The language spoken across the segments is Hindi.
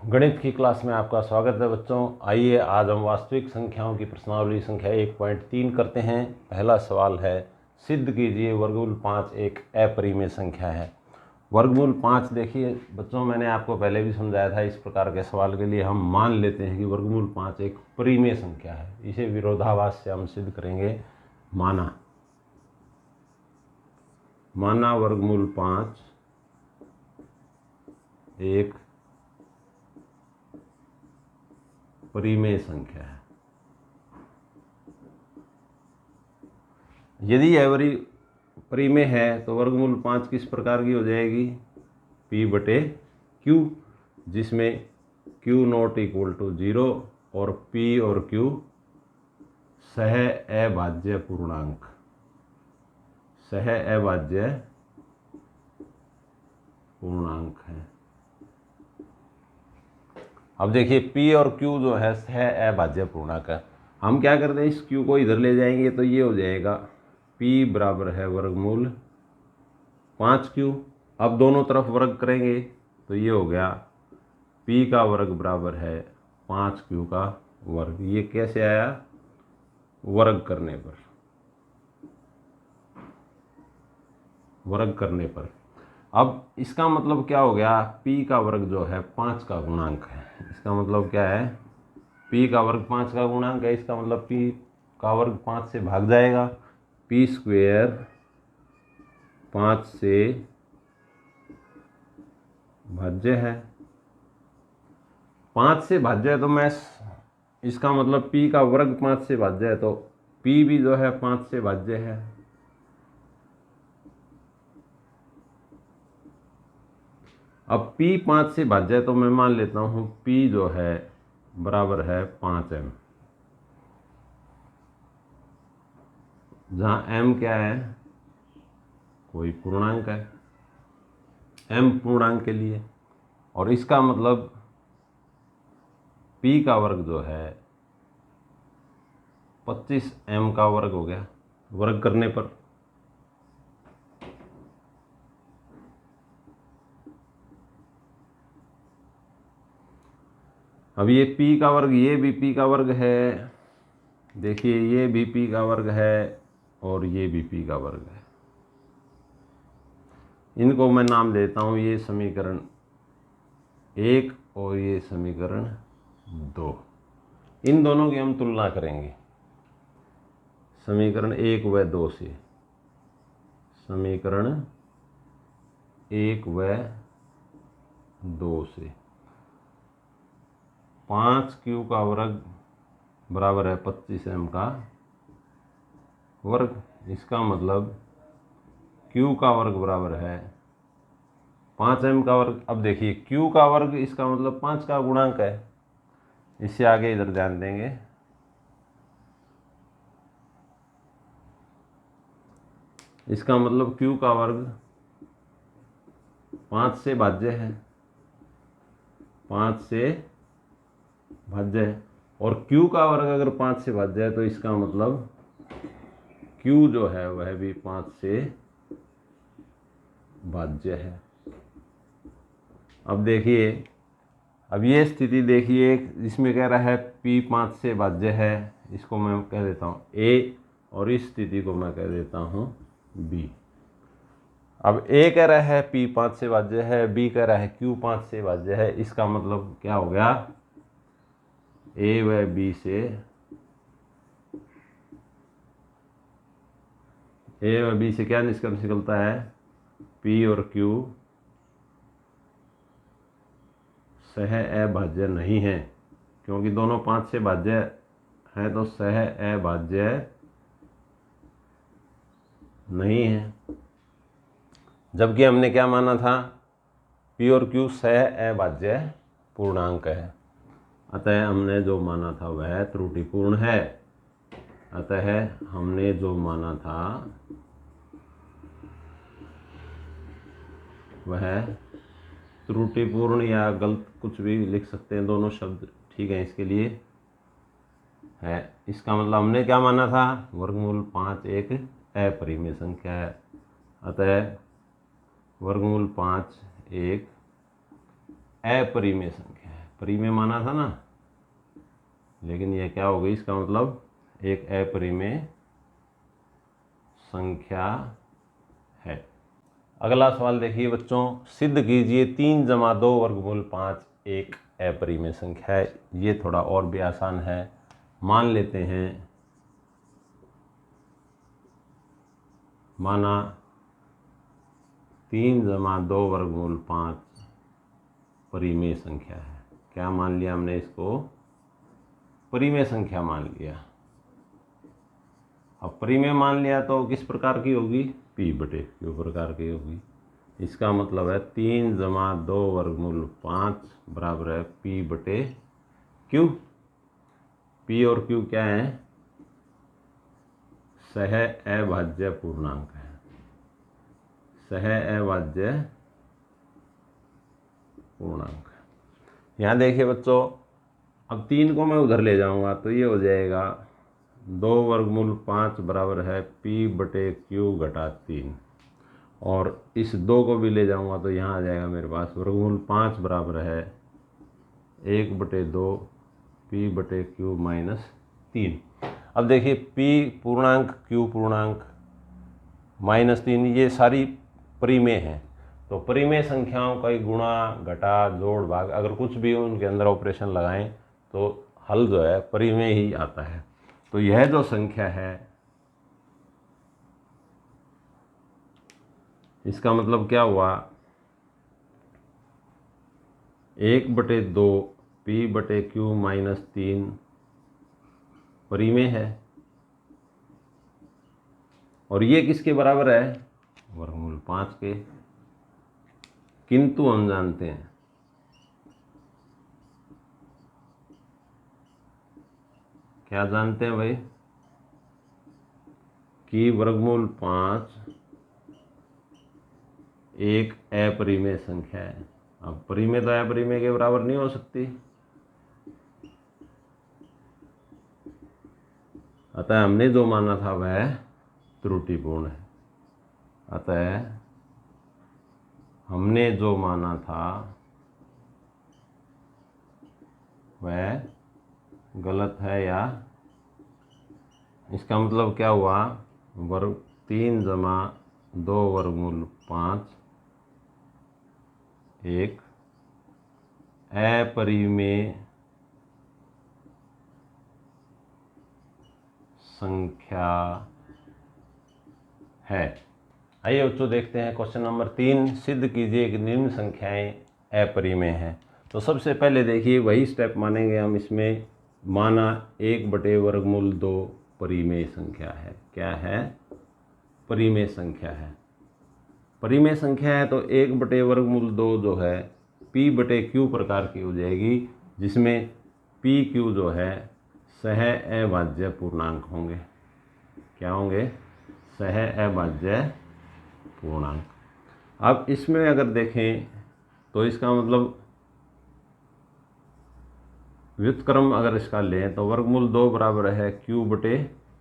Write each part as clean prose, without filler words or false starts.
गणित की क्लास में आपका स्वागत है बच्चों। आइए आज हम वास्तविक संख्याओं की प्रश्नावली संख्या 1.3 करते हैं। पहला सवाल है, सिद्ध कीजिए वर्गमूल 5 एक अपरिमेय संख्या है। वर्गमूल 5 देखिए बच्चों, मैंने आपको पहले भी समझाया था, इस प्रकार के सवाल के लिए हम मान लेते हैं कि वर्गमूल 5 एक परिमेय संख्या है। इसे विरोधाभास से हम सिद्ध करेंगे। माना वर्गमूल 5 एक परिमेय संख्या है। यदि यह परिमेय है तो वर्गमूल 5 किस प्रकार की हो जाएगी? P/Q, जिसमें Q नॉट इक्वल टू 0 और P और Q सह अभाज्य पूर्णांक है। अब देखिए P और Q जो है सह अभाज्य पूर्णांक है। हम क्या करते हैं, इस Q को इधर ले जाएंगे तो ये हो जाएगा P बराबर है वर्गमूल 5Q। अब दोनों तरफ वर्ग करेंगे तो ये हो गया P का वर्ग बराबर है 5Q का वर्ग। ये कैसे आया? वर्ग करने पर। अब इसका मतलब क्या हो गया? P का वर्ग जो है 5 का गुणांक है। इसका मतलब क्या है? P का वर्ग 5 का गुणांक है। इसका मतलब P का वर्ग 5 से भाग जाएगा। P स्क्वेयर 5 से भाज्य है। 5 से भाज्य है तो मैं इसका मतलब P का वर्ग 5 से भाज्य है तो P भी जो है 5 से भाज्य है। अब P 5 से भाज्य है तो मैं मान लेता हूं P जो है बराबर है 5m, जहां m क्या है? कोई पूर्णांक है, m पूर्णांक के लिए। और इसका मतलब P का वर्ग जो है 25m का वर्ग हो गया वर्ग करने पर। अब ये P का वर्ग, ये भी P का वर्ग है। देखिए ये भी P का वर्ग है और ये भी P का वर्ग है। इनको मैं नाम देता हूं, ये समीकरण 1 और ये समीकरण 2। इन दोनों की हम तुलना करेंगे समीकरण 1 व 2 से। समीकरण 1 व 2 से 5Q का वर्ग बराबर है 25m का वर्ग। इसका मतलब Q का वर्ग बराबर है 5m का वर्ग। अब देखिए Q का वर्ग, इसका मतलब 5 का गुणांक है। इससे आगे इधर ध्यान देंगे, इसका मतलब Q का वर्ग 5 से भाज्य है, 5 से भाज्य है। और Q का वर्ग अगर 5 से भाज्य है तो इसका मतलब Q जो है वह भी 5 से भाज्य है। अब देखिए, अब ये स्थिति देखिए, इसमें कह रहा है P 5 से भाज्य है, इसको मैं कह देता हूँ A, और इस स्थिति को मैं कह देता हूँ B। अब A कह रहा है P 5 से भाज्य है, B कह रहा है Q 5 से भाज्य है। इसका मतलब क्या हो गया? A व B से क्या निष्कर्ष निकलता है? P और Q सह अभाज्य नहीं है, क्योंकि दोनों 5 से भाज्य है तो सह अभाज्य नहीं है। जबकि हमने क्या माना था? P और Q सह अभाज्य पूर्णांक है। अतः हमने जो माना था वह त्रुटिपूर्ण है। त्रुटिपूर्ण या गलत कुछ भी लिख सकते हैं, दोनों शब्द ठीक है इसके लिए है। इसका मतलब हमने क्या माना था? वर्गमूल 5 एक अपरिमेय संख्या है। अतः वर्गमूल 5 एक अपरिमेय संख्या है। परिमेय माना था ना, लेकिन यह क्या हो गई, इसका मतलब एक अपरिमेय संख्या है। अगला सवाल देखिए बच्चों, सिद्ध कीजिए 3 जमा 2 वर्गमूल 5 एक अपरिमेय संख्या है। ये थोड़ा और भी आसान है। मान लेते हैं, माना 3 जमा 2 वर्गमूल 5 परिमेय संख्या है। क्या मान लिया हमने इसको? परिमेय संख्या मान लिया। अब परिमेय मान लिया तो किस प्रकार की होगी? p बटे q प्रकार की होगी। इसका मतलब है 3 जमा 2 वर्गमूल 5 बराबर है p बटे q। p और q क्या है? सह अभाज्य पूर्णांक है। सह अभाज्य पूर्णांक। यहाँ देखिए बच्चों, अब 3 को मैं उधर ले जाऊंगा तो ये हो जाएगा 2 वर्गमूल 5 बराबर है p बटे q घटा 3, और इस 2 को भी ले जाऊंगा तो यहाँ आ जाएगा मेरे पास वर्गमूल 5 बराबर है 1 बटे 2 p बटे q माइनस 3। अब देखिए p पूर्णांक q पूर्णांक माइनस 3 ये सारी परिमेय हैं, तो परिमेय संख्याओं का ही गुणा घटा जोड़ भाग अगर कुछ भी उनके अंदर ऑपरेशन लगाएं तो हल जो है परिमेय ही आता है। तो यह जो संख्या है, इसका मतलब क्या हुआ? 1 बटे 2 p बटे q माइनस 3 परिमेय है, और ये किसके बराबर है? वर्गमूल 5 के। किंतु हम जानते हैं, क्या जानते हैं भाई? कि वर्गमूल 5 एक अपरिमेय संख्या है। अब परिमेय तो अपरिमेय के बराबर नहीं हो सकती, अतः हमने जो माना था वह त्रुटिपूर्ण है। अतः हमने जो माना था वह गलत है, या इसका मतलब क्या हुआ? वर्ग 3 जमा 2 वर्गमूल 5 एक अपरिमेय संख्या है। आइए बच्चों देखते हैं क्वेश्चन नंबर 3। सिद्ध कीजिए कि निम्न संख्याएं अपरिमेय हैं। तो सबसे पहले देखिए वही स्टेप मानेंगे हम इसमें। माना 1 बटे वर्गमूल 2 परिमेय संख्या है। क्या है? परिमेय संख्या है। परिमेय संख्या है तो 1 बटे वर्गमूल 2 जो है p बटे q प्रकार की हो जाएगी, जिसमें p q जो है सह अभाज्य पूर्णांक होंगे। क्या होंगे? सह अभाज्य पूर्णांक। अब इसमें अगर देखें तो इसका मतलब व्युत्क्रम अगर इसका लें तो वर्गमूल 2 बराबर है q बटे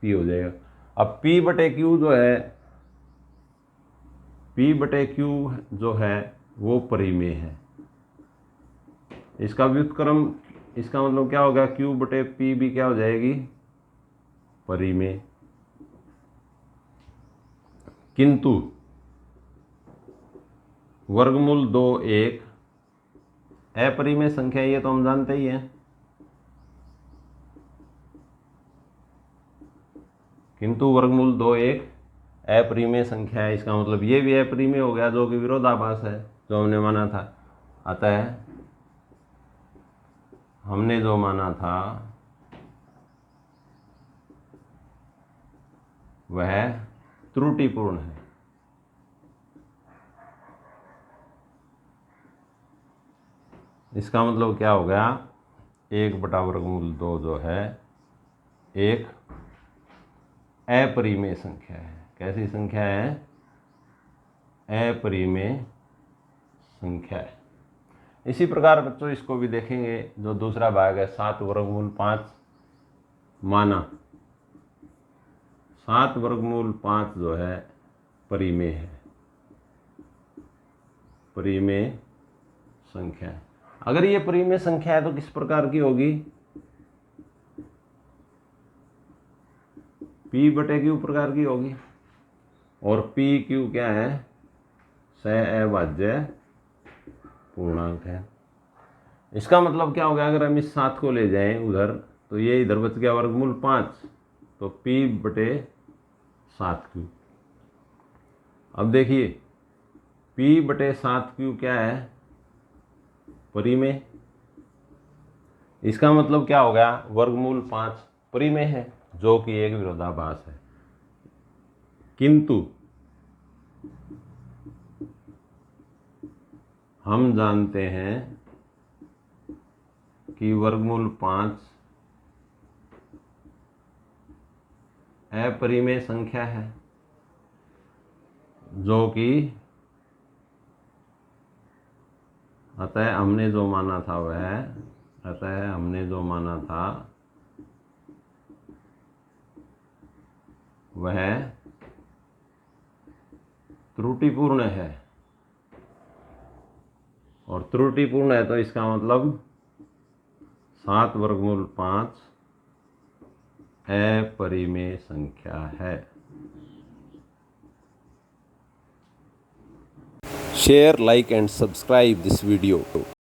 p हो जाएगा। अब p बटे q जो है, p बटे q जो है वो परिमेय है। इसका व्युत्क्रम, इसका मतलब क्या होगा? q बटे p भी क्या हो जाएगी? परिमेय। किंतु वर्गमूल 2 एक अपरिमेय संख्या, ये तो हम जानते ही हैं। किंतु वर्गमूल 2 एक अपरिमेय संख्या है, इसका मतलब ये भी अपरिमेय हो गया, जो कि विरोधाभास है जो हमने माना था। अतः हमने जो माना था वह त्रुटिपूर्ण है। इसका मतलब क्या हो गया? 1 बटा वर्गमूल 2 जो है एक अपरिमेय संख्या है। कैसी संख्या है? अपरिमेय संख्या है। इसी प्रकार बच्चों इसको भी देखेंगे, जो दूसरा भाग है 7 वर्गमूल 5। माना 7 वर्गमूल 5 जो है परिमेय है, परिमेय संख्या है। अगर ये परिमेय संख्या है तो किस प्रकार की होगी, P बटे Q प्रकार की होगी। और PQ क्या है, सहअभाज्य पूर्णांक है। इसका मतलब क्या होगा, अगर हम इस 7 को ले जाएं उधर तो ये इधर बच गया वर्गमूल 5, तो P बटे 7Q। अब देखिए P बटे 7Q क्या है, परिमेय। इसका मतलब क्या हो गया, वर्गमूल 5 परिमेय है, जो कि एक विरोधाभास है। किंतु हम जानते हैं कि वर्गमूल 5 अपरिमेय संख्या है, जो कि अतः हमने जो माना था वह त्रुटिपूर्ण है। और त्रुटिपूर्ण है तो इसका मतलब 7 वर्गमूल 5 अपरिमेय संख्या है। Share, like and subscribe this video.